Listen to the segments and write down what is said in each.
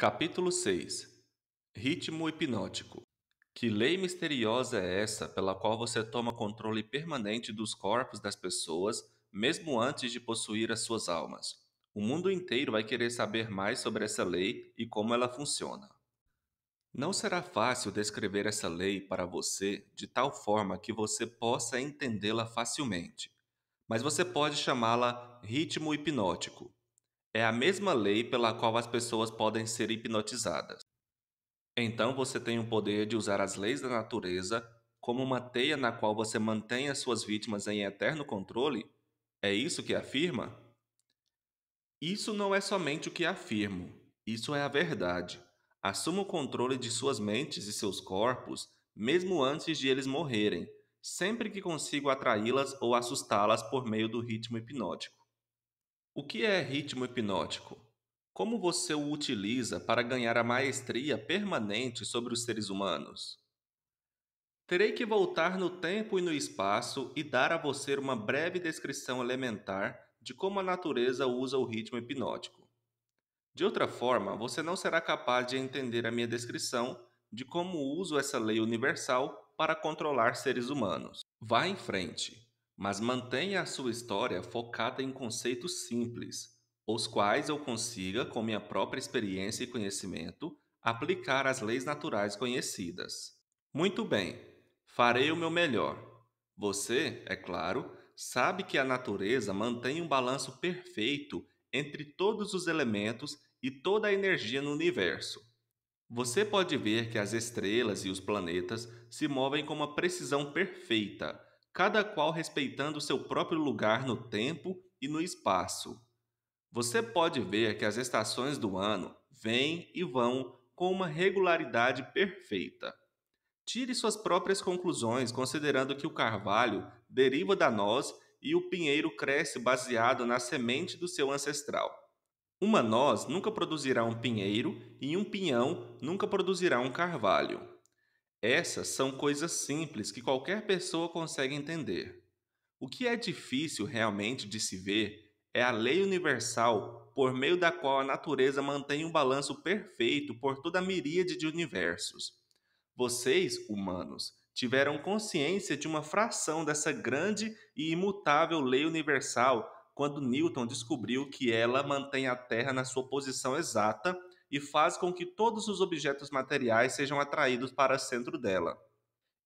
Capítulo 6. Ritmo hipnótico. Que lei misteriosa é essa pela qual você toma controle permanente dos corpos das pessoas, mesmo antes de possuir as suas almas? O mundo inteiro vai querer saber mais sobre essa lei e como ela funciona. Não será fácil descrever essa lei para você de tal forma que você possa entendê-la facilmente, mas você pode chamá-la ritmo hipnótico. É a mesma lei pela qual as pessoas podem ser hipnotizadas. Então você tem o poder de usar as leis da natureza como uma teia na qual você mantém as suas vítimas em eterno controle? É isso que afirma? Isso não é somente o que afirmo, isso é a verdade. Assuma o controle de suas mentes e seus corpos, mesmo antes de eles morrerem, sempre que consigo atraí-las ou assustá-las por meio do ritmo hipnótico. O que é ritmo hipnótico? Como você o utiliza para ganhar a maestria permanente sobre os seres humanos? Terei que voltar no tempo e no espaço e dar a você uma breve descrição elementar de como a natureza usa o ritmo hipnótico. De outra forma, você não será capaz de entender a minha descrição de como uso essa lei universal para controlar seres humanos. Vá em frente, mas mantenha a sua história focada em conceitos simples, os quais eu consiga, com minha própria experiência e conhecimento, aplicar às leis naturais conhecidas. Muito bem, farei o meu melhor. Você, é claro, sabe que a natureza mantém um balanço perfeito entre todos os elementos e toda a energia no universo. Você pode ver que as estrelas e os planetas se movem com uma precisão perfeita, cada qual respeitando seu próprio lugar no tempo e no espaço. Você pode ver que as estações do ano vêm e vão com uma regularidade perfeita. Tire suas próprias conclusões, considerando que o carvalho deriva da noz e o pinheiro cresce baseado na semente do seu ancestral. Uma noz nunca produzirá um pinheiro e um pinhão nunca produzirá um carvalho. Essas são coisas simples que qualquer pessoa consegue entender. O que é difícil realmente de se ver é a lei universal por meio da qual a natureza mantém um balanço perfeito por toda a miríade de universos. Vocês, humanos, tiveram consciência de uma fração dessa grande e imutável lei universal quando Newton descobriu que ela mantém a Terra na sua posição exata e faz com que todos os objetos materiais sejam atraídos para o centro dela.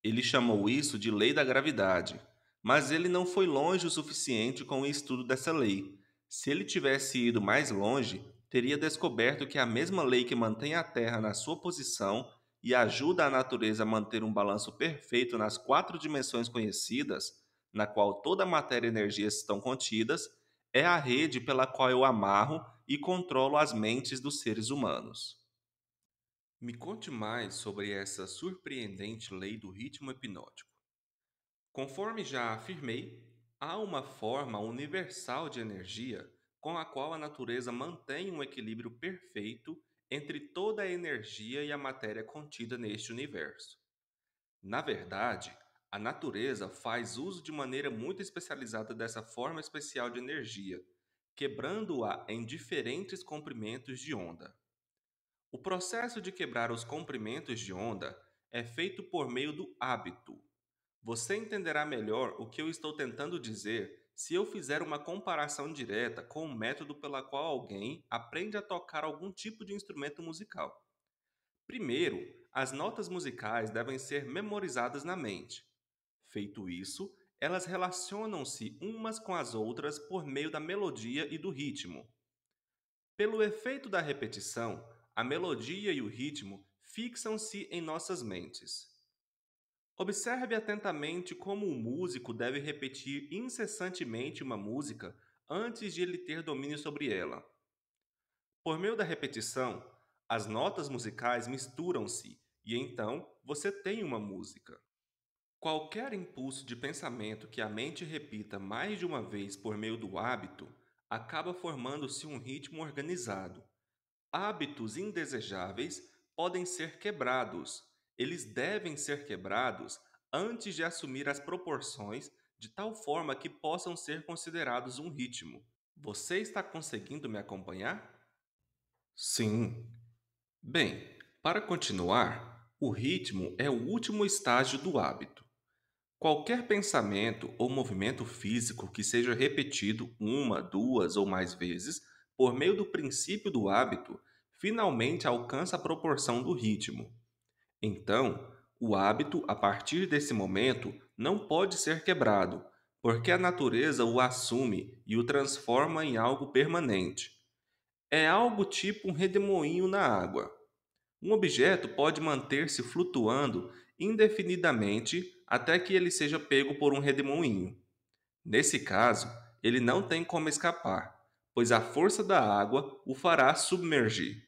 Ele chamou isso de lei da gravidade, mas ele não foi longe o suficiente com o estudo dessa lei. Se ele tivesse ido mais longe, teria descoberto que a mesma lei que mantém a Terra na sua posição e ajuda a natureza a manter um balanço perfeito nas quatro dimensões conhecidas, na qual toda a matéria e energia estão contidas, é a rede pela qual eu amarro e controlo as mentes dos seres humanos. Me conte mais sobre essa surpreendente lei do ritmo hipnótico. Conforme já afirmei, há uma forma universal de energia com a qual a natureza mantém um equilíbrio perfeito entre toda a energia e a matéria contida neste universo. Na verdade, a natureza faz uso de maneira muito especializada dessa forma especial de energia, quebrando-a em diferentes comprimentos de onda. O processo de quebrar os comprimentos de onda é feito por meio do hábito. Você entenderá melhor o que eu estou tentando dizer se eu fizer uma comparação direta com o método pela qual alguém aprende a tocar algum tipo de instrumento musical. Primeiro, as notas musicais devem ser memorizadas na mente. Feito isso, elas relacionam-se umas com as outras por meio da melodia e do ritmo. Pelo efeito da repetição, a melodia e o ritmo fixam-se em nossas mentes. Observe atentamente como o músico deve repetir incessantemente uma música antes de ele ter domínio sobre ela. Por meio da repetição, as notas musicais misturam-se e então você tem uma música. Qualquer impulso de pensamento que a mente repita mais de uma vez por meio do hábito acaba formando-se um ritmo organizado. Hábitos indesejáveis podem ser quebrados. Eles devem ser quebrados antes de assumir as proporções de tal forma que possam ser considerados um ritmo. Você está conseguindo me acompanhar? Sim. Bem, para continuar, o ritmo é o último estágio do hábito. Qualquer pensamento ou movimento físico que seja repetido uma, duas ou mais vezes, por meio do princípio do hábito, finalmente alcança a proporção do ritmo. Então, o hábito, a partir desse momento, não pode ser quebrado, porque a natureza o assume e o transforma em algo permanente. É algo tipo um redemoinho na água. Um objeto pode manter-se flutuando indefinidamente até que ele seja pego por um redemoinho. Nesse caso, ele não tem como escapar, pois a força da água o fará submergir.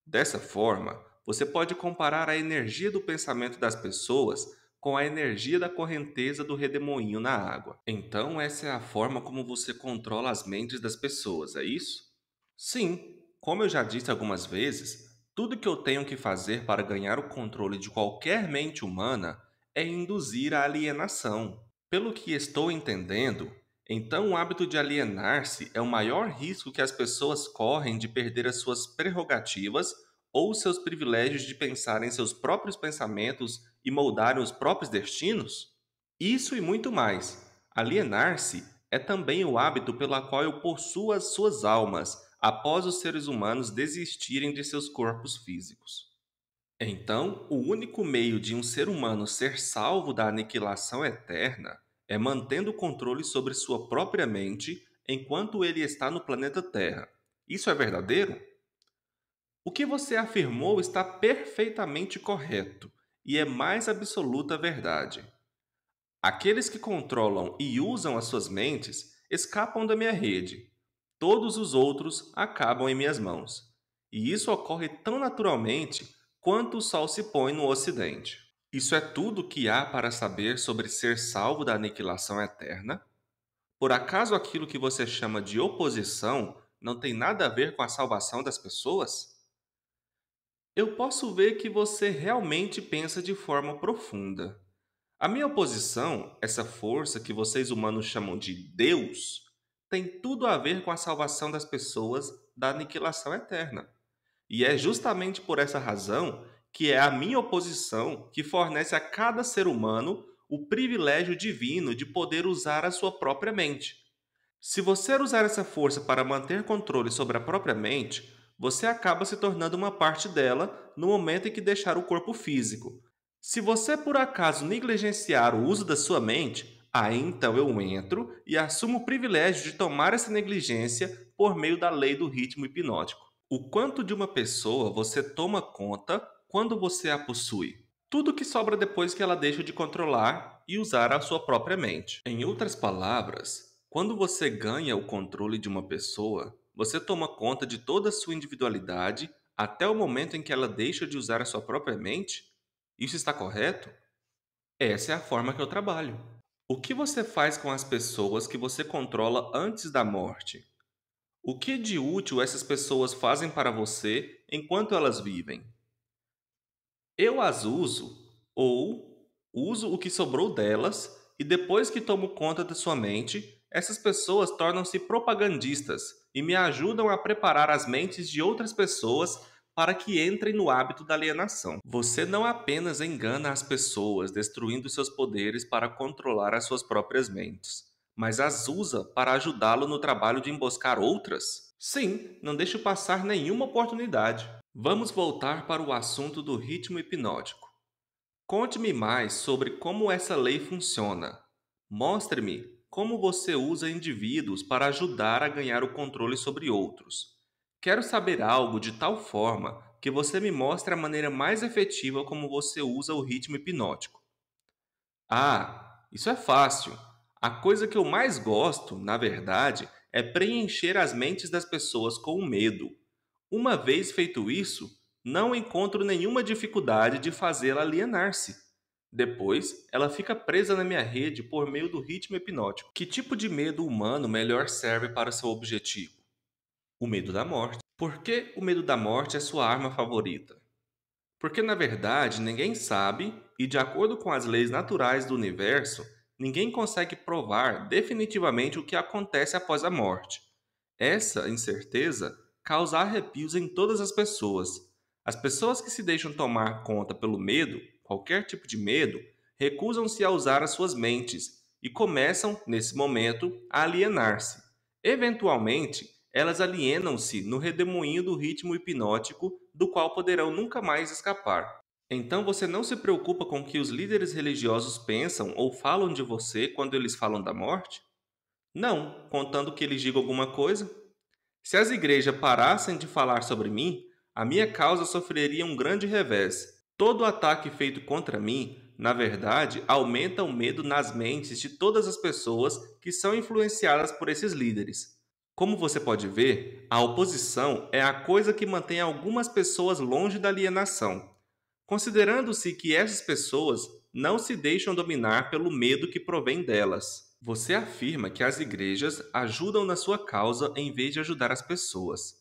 Dessa forma, você pode comparar a energia do pensamento das pessoas com a energia da correnteza do redemoinho na água. Então, essa é a forma como você controla as mentes das pessoas, é isso? Sim, como eu já disse algumas vezes, tudo que eu tenho que fazer para ganhar o controle de qualquer mente humana é induzir a alienação. Pelo que estou entendendo, então o hábito de alienar-se é o maior risco que as pessoas correm de perder as suas prerrogativas ou seus privilégios de pensar em seus próprios pensamentos e moldarem os próprios destinos? Isso e muito mais. Alienar-se é também o hábito pelo qual eu possuo as suas almas após os seres humanos desistirem de seus corpos físicos. Então, o único meio de um ser humano ser salvo da aniquilação eterna é mantendo o controle sobre sua própria mente enquanto ele está no planeta Terra. Isso é verdadeiro? O que você afirmou está perfeitamente correto e é mais absoluta verdade. Aqueles que controlam e usam as suas mentes escapam da minha rede. Todos os outros acabam em minhas mãos. E isso ocorre tão naturalmente quanto o sol se põe no ocidente. Isso é tudo que há para saber sobre ser salvo da aniquilação eterna? Por acaso aquilo que você chama de oposição não tem nada a ver com a salvação das pessoas? Eu posso ver que você realmente pensa de forma profunda. A minha oposição, essa força que vocês humanos chamam de Deus, tem tudo a ver com a salvação das pessoas da aniquilação eterna. E é justamente por essa razão que é a minha oposição que fornece a cada ser humano o privilégio divino de poder usar a sua própria mente. Se você usar essa força para manter controle sobre a própria mente, você acaba se tornando uma parte dela no momento em que deixar o corpo físico. Se você por acaso negligenciar o uso da sua mente, aí então eu entro e assumo o privilégio de tomar essa negligência por meio da lei do ritmo hipnótico. O quanto de uma pessoa você toma conta quando você a possui? Tudo que sobra depois que ela deixa de controlar e usar a sua própria mente. Em outras palavras, quando você ganha o controle de uma pessoa, você toma conta de toda a sua individualidade até o momento em que ela deixa de usar a sua própria mente? Isso está correto? Essa é a forma que eu trabalho. O que você faz com as pessoas que você controla antes da morte? O que de útil essas pessoas fazem para você enquanto elas vivem? Eu as uso ou uso o que sobrou delas e depois que tomo conta da sua mente, essas pessoas tornam-se propagandistas e me ajudam a preparar as mentes de outras pessoas para que entrem no hábito da alienação. Você não apenas engana as pessoas destruindo seus poderes para controlar as suas próprias mentes, mas as usa para ajudá-lo no trabalho de emboscar outras? Sim, não deixe passar nenhuma oportunidade. Vamos voltar para o assunto do ritmo hipnótico. Conte-me mais sobre como essa lei funciona. Mostre-me como você usa indivíduos para ajudar a ganhar o controle sobre outros. Quero saber algo de tal forma que você me mostre a maneira mais efetiva como você usa o ritmo hipnótico. Ah, isso é fácil. A coisa que eu mais gosto, na verdade, é preencher as mentes das pessoas com medo. Uma vez feito isso, não encontro nenhuma dificuldade de fazê-la alienar-se. Depois, ela fica presa na minha rede por meio do ritmo hipnótico. Que tipo de medo humano melhor serve para seu objetivo? O medo da morte. Por que o medo da morte é sua arma favorita? Porque, na verdade, ninguém sabe, e de acordo com as leis naturais do universo, ninguém consegue provar definitivamente o que acontece após a morte. Essa incerteza causa arrepios em todas as pessoas. As pessoas que se deixam tomar conta pelo medo, qualquer tipo de medo, recusam-se a usar as suas mentes e começam, nesse momento, a alienar-se. Eventualmente, elas alienam-se no redemoinho do ritmo hipnótico, do qual poderão nunca mais escapar. Então você não se preocupa com o que os líderes religiosos pensam ou falam de você quando eles falam da morte? Não, contando que eles digam alguma coisa. Se as igrejas parassem de falar sobre mim, a minha causa sofreria um grande revés. Todo ataque feito contra mim, na verdade, aumenta o medo nas mentes de todas as pessoas que são influenciadas por esses líderes. Como você pode ver, a oposição é a coisa que mantém algumas pessoas longe da alienação, considerando-se que essas pessoas não se deixam dominar pelo medo que provém delas. Você afirma que as igrejas ajudam na sua causa em vez de ajudar as pessoas.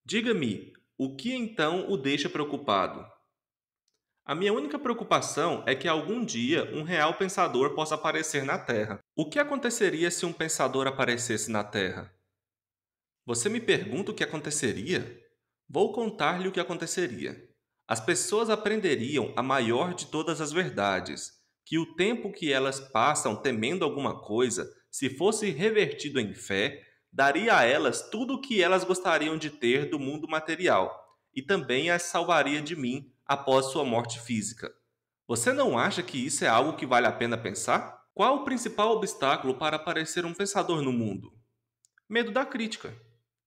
Diga-me, o que então o deixa preocupado? A minha única preocupação é que algum dia um real pensador possa aparecer na Terra. O que aconteceria se um pensador aparecesse na Terra? Você me pergunta o que aconteceria? Vou contar-lhe o que aconteceria. As pessoas aprenderiam a maior de todas as verdades, que o tempo que elas passam temendo alguma coisa, se fosse revertido em fé, daria a elas tudo o que elas gostariam de ter do mundo material, e também as salvaria de mim após sua morte física. Você não acha que isso é algo que vale a pena pensar? Qual o principal obstáculo para aparecer um pensador no mundo? Medo da crítica.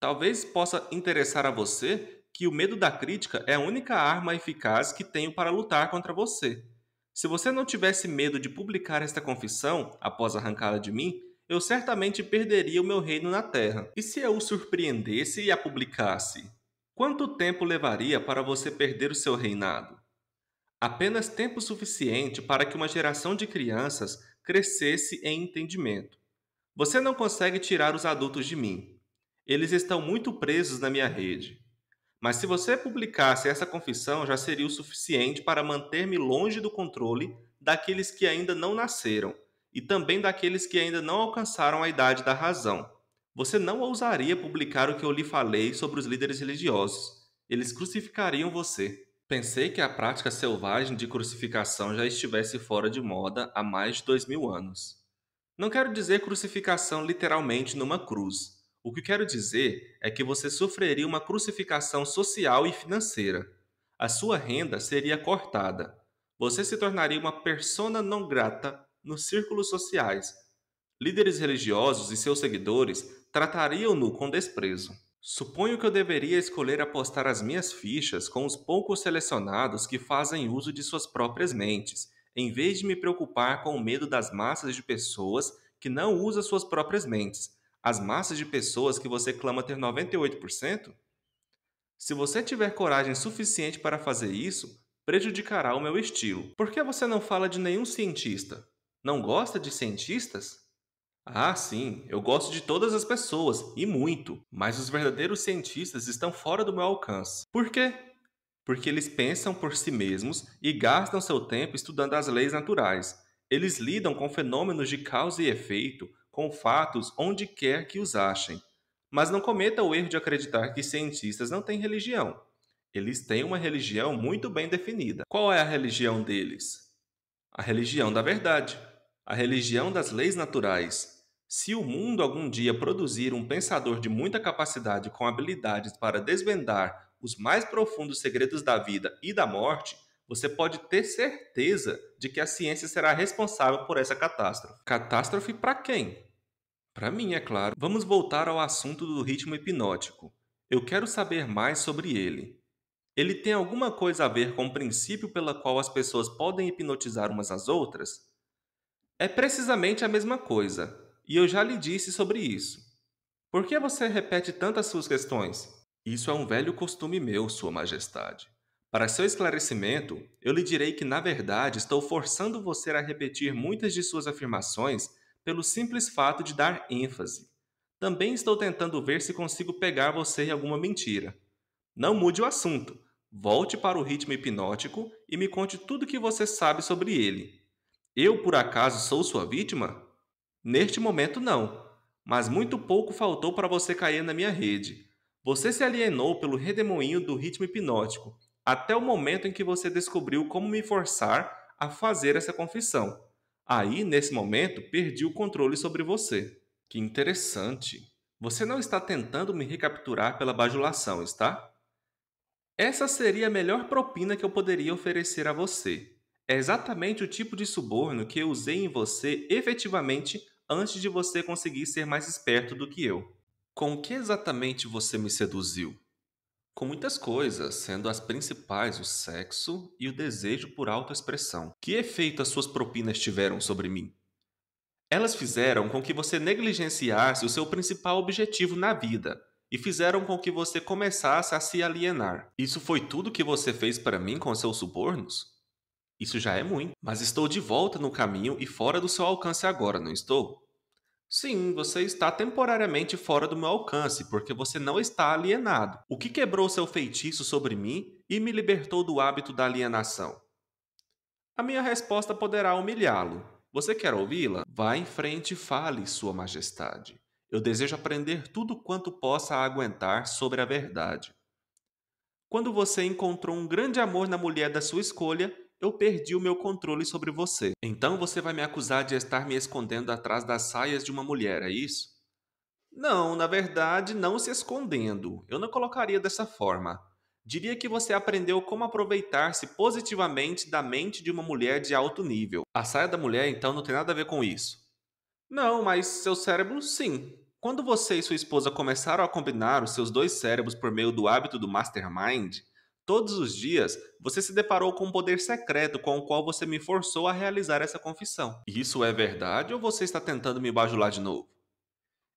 Talvez possa interessar a você que o medo da crítica é a única arma eficaz que tenho para lutar contra você. Se você não tivesse medo de publicar esta confissão após arrancá-la de mim, eu certamente perderia o meu reino na Terra. E se eu o surpreendesse e a publicasse? Quanto tempo levaria para você perder o seu reinado? Apenas tempo suficiente para que uma geração de crianças crescesse em entendimento. Você não consegue tirar os adultos de mim. Eles estão muito presos na minha rede. Mas se você publicasse essa confissão, já seria o suficiente para manter-me longe do controle daqueles que ainda não nasceram e também daqueles que ainda não alcançaram a idade da razão. Você não ousaria publicar o que eu lhe falei sobre os líderes religiosos. Eles crucificariam você. Pensei que a prática selvagem de crucificação já estivesse fora de moda há mais de 2000 anos. Não quero dizer crucificação literalmente numa cruz. O que quero dizer é que você sofreria uma crucificação social e financeira. A sua renda seria cortada. Você se tornaria uma persona non grata nos círculos sociais. Líderes religiosos e seus seguidores tratariam-no com desprezo. Suponho que eu deveria escolher apostar as minhas fichas com os poucos selecionados que fazem uso de suas próprias mentes, em vez de me preocupar com o medo das massas de pessoas que não usam suas próprias mentes. As massas de pessoas que você clama ter 98%? Se você tiver coragem suficiente para fazer isso, prejudicará o meu estilo. Por que você não fala de nenhum cientista? Não gosta de cientistas? Ah, sim, eu gosto de todas as pessoas, e muito, mas os verdadeiros cientistas estão fora do meu alcance. Por quê? Porque eles pensam por si mesmos e gastam seu tempo estudando as leis naturais. Eles lidam com fenômenos de causa e efeito, com fatos onde quer que os achem. Mas não cometa o erro de acreditar que cientistas não têm religião. Eles têm uma religião muito bem definida. Qual é a religião deles? A religião da verdade, a religião das leis naturais. Se o mundo algum dia produzir um pensador de muita capacidade com habilidades para desvendar os mais profundos segredos da vida e da morte, você pode ter certeza de que a ciência será responsável por essa catástrofe. Catástrofe para quem? Para mim, é claro. Vamos voltar ao assunto do ritmo hipnótico. Eu quero saber mais sobre ele. Ele tem alguma coisa a ver com o princípio pela qual as pessoas podem hipnotizar umas às outras? É precisamente a mesma coisa, e eu já lhe disse sobre isso. Por que você repete tantas suas questões? Isso é um velho costume meu, Sua Majestade. Para seu esclarecimento, eu lhe direi que, na verdade, estou forçando você a repetir muitas de suas afirmações pelo simples fato de dar ênfase. Também estou tentando ver se consigo pegar você em alguma mentira. Não mude o assunto. Volte para o ritmo hipnótico e me conte tudo o que você sabe sobre ele. Eu, por acaso, sou sua vítima? Neste momento, não. Mas muito pouco faltou para você cair na minha rede. Você se alienou pelo redemoinho do ritmo hipnótico até o momento em que você descobriu como me forçar a fazer essa confissão. Aí, nesse momento, perdi o controle sobre você. Que interessante. Você não está tentando me recapturar pela bajulação, está? Essa seria a melhor propina que eu poderia oferecer a você. É exatamente o tipo de suborno que eu usei em você efetivamente antes de você conseguir ser mais esperto do que eu. Com o que exatamente você me seduziu? Com muitas coisas, sendo as principais o sexo e o desejo por autoexpressão. Que efeito as suas propinas tiveram sobre mim? Elas fizeram com que você negligenciasse o seu principal objetivo na vida e fizeram com que você começasse a se alienar. Isso foi tudo que você fez para mim com seus subornos? Isso já é muito, mas estou de volta no caminho e fora do seu alcance agora, não estou? Sim, você está temporariamente fora do meu alcance, porque você não está alienado. O que quebrou seu feitiço sobre mim e me libertou do hábito da alienação? A minha resposta poderá humilhá-lo. Você quer ouvi-la? Vá em frente e fale, Sua Majestade. Eu desejo aprender tudo quanto possa aguentar sobre a verdade. Quando você encontrou um grande amor na mulher da sua escolha, eu perdi o meu controle sobre você. Então você vai me acusar de estar me escondendo atrás das saias de uma mulher, é isso? Não, na verdade, não se escondendo. Eu não colocaria dessa forma. Diria que você aprendeu como aproveitar-se positivamente da mente de uma mulher de alto nível. A saia da mulher, então, não tem nada a ver com isso. Não, mas seu cérebro, sim. Quando você e sua esposa começaram a combinar os seus dois cérebros por meio do hábito do Mastermind, todos os dias você se deparou com um poder secreto com o qual você me forçou a realizar essa confissão. Isso é verdade ou você está tentando me bajular de novo?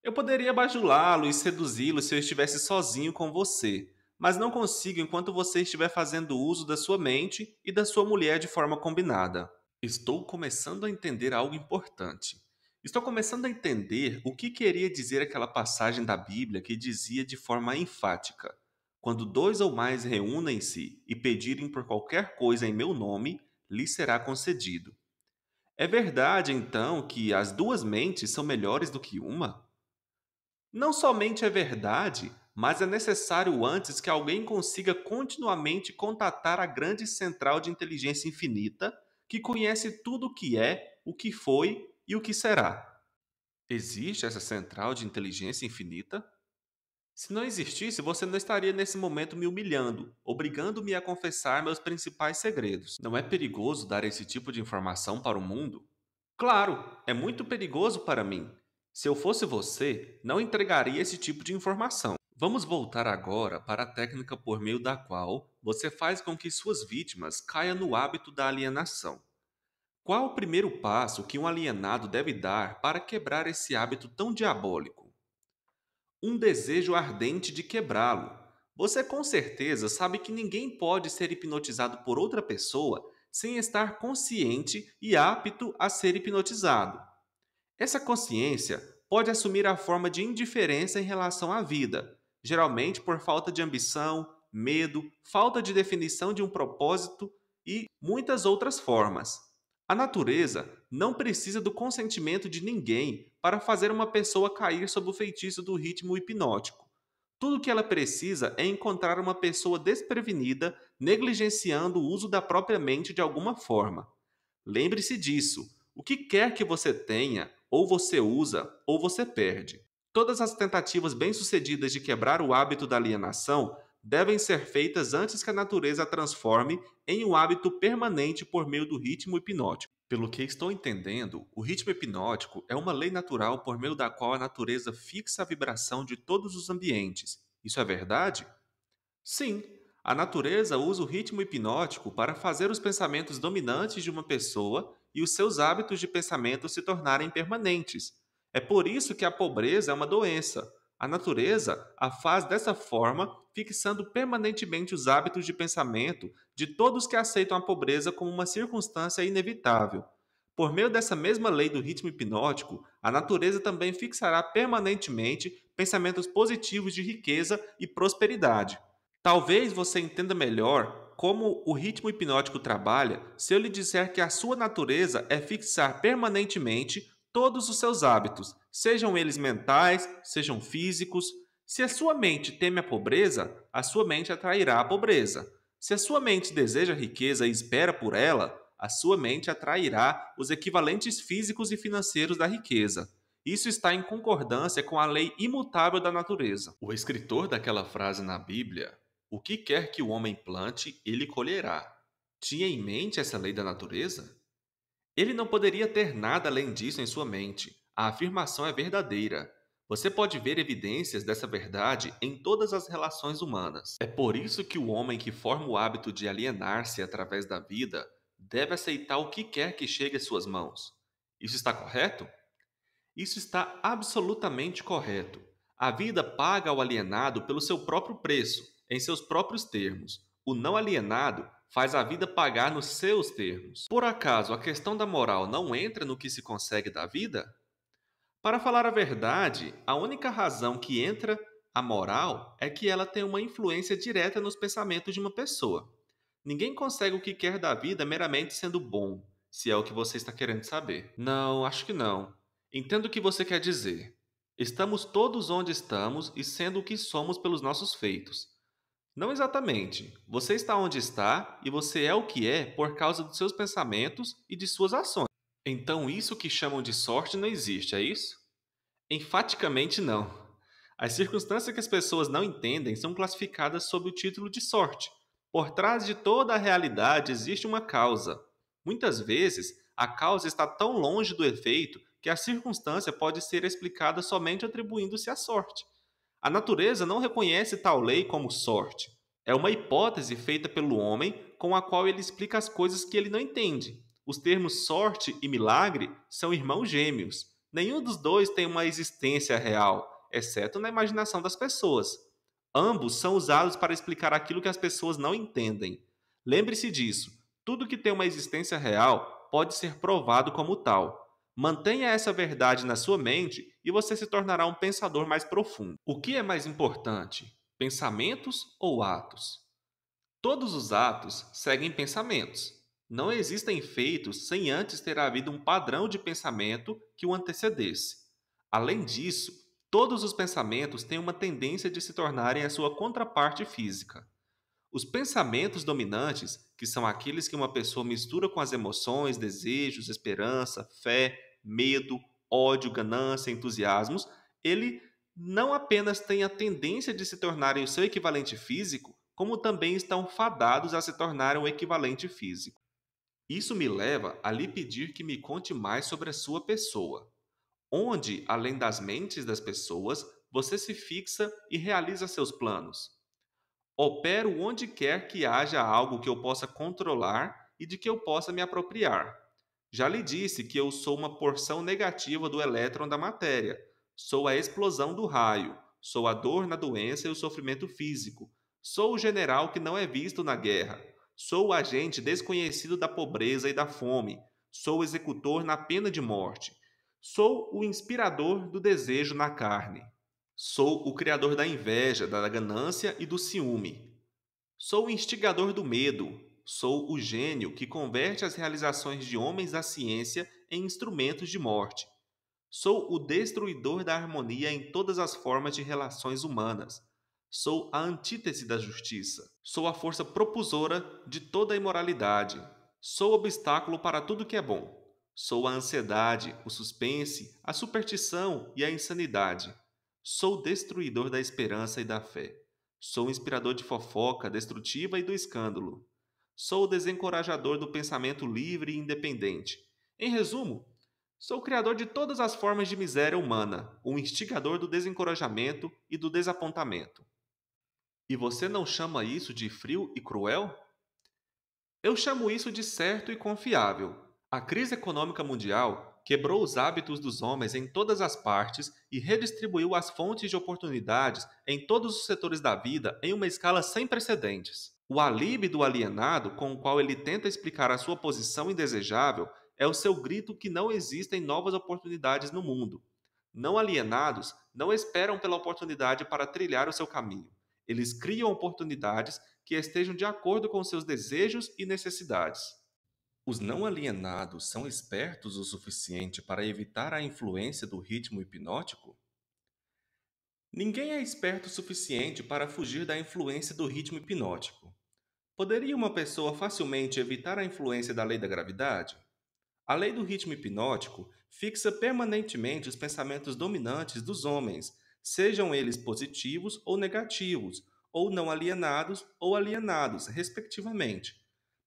Eu poderia bajulá-lo e seduzi-lo se eu estivesse sozinho com você, mas não consigo enquanto você estiver fazendo uso da sua mente e da sua mulher de forma combinada. Estou começando a entender algo importante. Estou começando a entender o que queria dizer aquela passagem da Bíblia que dizia de forma enfática: quando dois ou mais reúnem-se e pedirem por qualquer coisa em meu nome, lhes será concedido. É verdade, então, que as duas mentes são melhores do que uma? Não somente é verdade, mas é necessário antes que alguém consiga continuamente contatar a grande central de inteligência infinita que conhece tudo o que é, o que foi e o que será. Existe essa central de inteligência infinita? Se não existisse, você não estaria nesse momento me humilhando, obrigando-me a confessar meus principais segredos. Não é perigoso dar esse tipo de informação para o mundo? Claro, é muito perigoso para mim. Se eu fosse você, não entregaria esse tipo de informação. Vamos voltar agora para a técnica por meio da qual você faz com que suas vítimas caiam no hábito da alienação. Qual o primeiro passo que um alienado deve dar para quebrar esse hábito tão diabólico? Um desejo ardente de quebrá-lo. Você com certeza sabe que ninguém pode ser hipnotizado por outra pessoa sem estar consciente e apto a ser hipnotizado. Essa consciência pode assumir a forma de indiferença em relação à vida, geralmente por falta de ambição, medo, falta de definição de um propósito e muitas outras formas. A natureza não precisa do consentimento de ninguém para fazer uma pessoa cair sob o feitiço do ritmo hipnótico. Tudo o que ela precisa é encontrar uma pessoa desprevenida, negligenciando o uso da própria mente de alguma forma. Lembre-se disso. O que quer que você tenha, ou você usa, ou você perde. Todas as tentativas bem-sucedidas de quebrar o hábito da alienação devem ser feitas antes que a natureza a transforme em um hábito permanente por meio do ritmo hipnótico. Pelo que estou entendendo, o ritmo hipnótico é uma lei natural por meio da qual a natureza fixa a vibração de todos os ambientes. Isso é verdade? Sim, a natureza usa o ritmo hipnótico para fazer os pensamentos dominantes de uma pessoa e os seus hábitos de pensamento se tornarem permanentes. É por isso que a pobreza é uma doença. A natureza a faz dessa forma, fixando permanentemente os hábitos de pensamento de todos que aceitam a pobreza como uma circunstância inevitável. Por meio dessa mesma lei do ritmo hipnótico, a natureza também fixará permanentemente pensamentos positivos de riqueza e prosperidade. Talvez você entenda melhor como o ritmo hipnótico trabalha se eu lhe disser que a sua natureza é fixar permanentemente todos os seus hábitos, sejam eles mentais, sejam físicos. Se a sua mente teme a pobreza, a sua mente atrairá a pobreza. Se a sua mente deseja riqueza e espera por ela, a sua mente atrairá os equivalentes físicos e financeiros da riqueza. Isso está em concordância com a lei imutável da natureza. O escritor daquela frase na Bíblia, o que quer que o homem plante, ele colherá, tinha em mente essa lei da natureza? Ele não poderia ter nada além disso em sua mente. A afirmação é verdadeira. Você pode ver evidências dessa verdade em todas as relações humanas. É por isso que o homem que forma o hábito de alienar-se através da vida deve aceitar o que quer que chegue às suas mãos. Isso está correto? Isso está absolutamente correto. A vida paga ao alienado pelo seu próprio preço, em seus próprios termos. O não alienado faz a vida pagar nos seus termos. Por acaso a questão da moral não entra no que se consegue da vida? Para falar a verdade, a única razão que entra a moral é que ela tem uma influência direta nos pensamentos de uma pessoa. Ninguém consegue o que quer da vida meramente sendo bom, se é o que você está querendo saber. Não, acho que não. Entendo o que você quer dizer. Estamos todos onde estamos e sendo o que somos pelos nossos feitos. Não exatamente. Você está onde está e você é o que é por causa dos seus pensamentos e de suas ações. Então, isso que chamam de sorte não existe, é isso? Enfaticamente não. As circunstâncias que as pessoas não entendem são classificadas sob o título de sorte. Por trás de toda a realidade existe uma causa. Muitas vezes, a causa está tão longe do efeito que a circunstância pode ser explicada somente atribuindo-se à sorte. A natureza não reconhece tal lei como sorte. É uma hipótese feita pelo homem com a qual ele explica as coisas que ele não entende. Os termos sorte e milagre são irmãos gêmeos. Nenhum dos dois tem uma existência real, exceto na imaginação das pessoas. Ambos são usados para explicar aquilo que as pessoas não entendem. Lembre-se disso: tudo que tem uma existência real pode ser provado como tal. Mantenha essa verdade na sua mente e você se tornará um pensador mais profundo. O que é mais importante? Pensamentos ou atos? Todos os atos seguem pensamentos. Não existem feitos sem antes ter havido um padrão de pensamento que o antecedesse. Além disso, todos os pensamentos têm uma tendência de se tornarem a sua contraparte física. Os pensamentos dominantes, que são aqueles que uma pessoa mistura com as emoções, desejos, esperança, fé, medo, ódio, ganância, entusiasmos, ele não apenas tem a tendência de se tornarem o seu equivalente físico, como também estão fadados a se tornarem o equivalente físico. Isso me leva a lhe pedir que me conte mais sobre a sua pessoa. Onde, além das mentes das pessoas, você se fixa e realiza seus planos? Opero onde quer que haja algo que eu possa controlar e de que eu possa me apropriar. Já lhe disse que eu sou uma porção negativa do elétron da matéria. Sou a explosão do raio. Sou a dor na doença e o sofrimento físico. Sou o general que não é visto na guerra. Sou o agente desconhecido da pobreza e da fome. Sou o executor na pena de morte. Sou o inspirador do desejo na carne. Sou o criador da inveja, da ganância e do ciúme. Sou o instigador do medo. Sou o gênio que converte as realizações de homens da ciência em instrumentos de morte. Sou o destruidor da harmonia em todas as formas de relações humanas. Sou a antítese da justiça. Sou a força propulsora de toda a imoralidade. Sou obstáculo para tudo que é bom. Sou a ansiedade, o suspense, a superstição e a insanidade. Sou o destruidor da esperança e da fé. Sou o inspirador de fofoca destrutiva e do escândalo. Sou o desencorajador do pensamento livre e independente. Em resumo, sou o criador de todas as formas de miséria humana, o instigador do desencorajamento e do desapontamento. E você não chama isso de frio e cruel? Eu chamo isso de certo e confiável. A crise econômica mundial quebrou os hábitos dos homens em todas as partes e redistribuiu as fontes de oportunidades em todos os setores da vida em uma escala sem precedentes. O alíbi do alienado, com o qual ele tenta explicar a sua posição indesejável, é o seu grito que não existem novas oportunidades no mundo. Não alienados não esperam pela oportunidade para trilhar o seu caminho. Eles criam oportunidades que estejam de acordo com seus desejos e necessidades. Os não alienados são espertos o suficiente para evitar a influência do ritmo hipnótico? Ninguém é esperto o suficiente para fugir da influência do ritmo hipnótico. Poderia uma pessoa facilmente evitar a influência da lei da gravidade? A lei do ritmo hipnótico fixa permanentemente os pensamentos dominantes dos homens, sejam eles positivos ou negativos, ou não alienados ou alienados, respectivamente.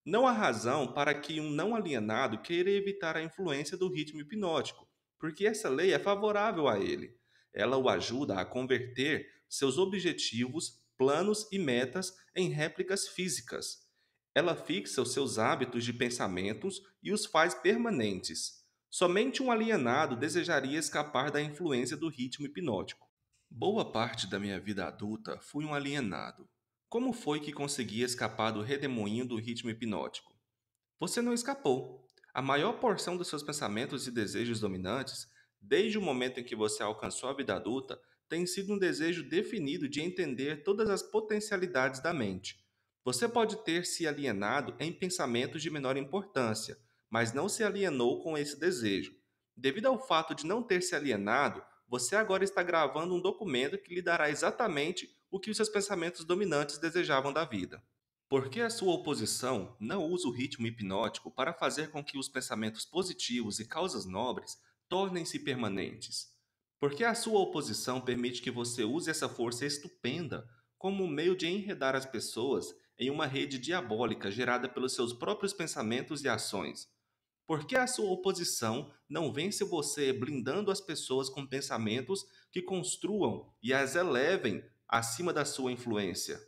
Não há razão para que um não alienado queira evitar a influência do ritmo hipnótico, porque essa lei é favorável a ele. Ela o ajuda a converter seus objetivos, planos e metas em réplicas físicas. Ela fixa os seus hábitos de pensamentos e os faz permanentes. Somente um alienado desejaria escapar da influência do ritmo hipnótico. Boa parte da minha vida adulta fui um alienado. Como foi que consegui escapar do redemoinho do ritmo hipnótico? Você não escapou. A maior porção dos seus pensamentos e desejos dominantes, desde o momento em que você alcançou a vida adulta, tem sido um desejo definido de entender todas as potencialidades da mente. Você pode ter se alienado em pensamentos de menor importância, mas não se alienou com esse desejo. Devido ao fato de não ter se alienado, você agora está gravando um documento que lhe dará exatamente o que os seus pensamentos dominantes desejavam da vida. Porque a sua oposição não usa o ritmo hipnótico para fazer com que os pensamentos positivos e causas nobres tornem-se permanentes? Porque a sua oposição permite que você use essa força estupenda como um meio de enredar as pessoas em uma rede diabólica gerada pelos seus próprios pensamentos e ações? Porque a sua oposição não vence você blindando as pessoas com pensamentos que construam e as elevem acima da sua influência?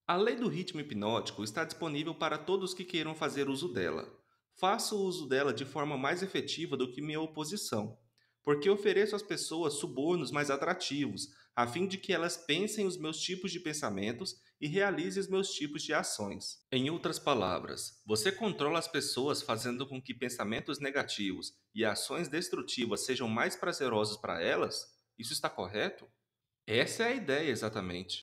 A lei do ritmo hipnótico está disponível para todos que queiram fazer uso dela. Faço uso dela de forma mais efetiva do que minha oposição, porque ofereço às pessoas subornos mais atrativos, a fim de que elas pensem os meus tipos de pensamentos e realizem os meus tipos de ações. Em outras palavras, você controla as pessoas fazendo com que pensamentos negativos e ações destrutivas sejam mais prazerosos para elas? Isso está correto? Essa é a ideia exatamente.